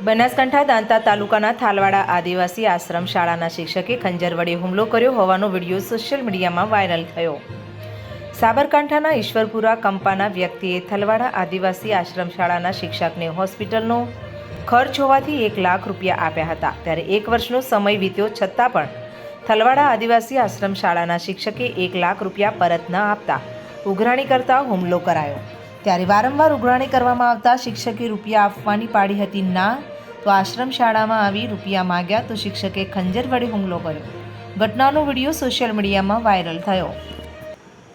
બનાસકાંઠા દાંતા તાલુકાના થાલવાડા આદિવાસી આશ્રમ શાળાના શિક્ષકે ખંજર વડે હુમલો કર્યો હોવાનો વિડીયો સોશિયલ મીડિયામાં વાયરલ થયો। સાબરકાંઠાના ઈશ્વરપુરા કંપાના વ્યક્તિએ થલવાડા આદિવાસી આશ્રમ શાળાના શિક્ષકને હોસ્પિટલનો ખર્ચ હોવાથી 1 લાખ રૂપિયા આપ્યા હતા। ત્યારે 1 વર્ષનો સમય વીત્યો છતાં પણ થલવાડા આદિવાસી આશ્રમ શાળાના શિક્ષકે 1 લાખ રૂપિયા પરત ન આપતા ઉઘરાણી કરતા હુમલો કરાયો। ત્યારે વારંવાર ઉઘરાણી કરવામાં આવતા શિક્ષકે રૂપિયા આપવાની પાડી હતી ના તો આશ્રમ શાળામાં આવી રૂપિયા માંગ્યા તો શિક્ષકે ખંજર વડે હુમલો કર્યો। ઘટનાનો વિડીયો સોશિયલ મીડિયામાં વાયરલ થયો।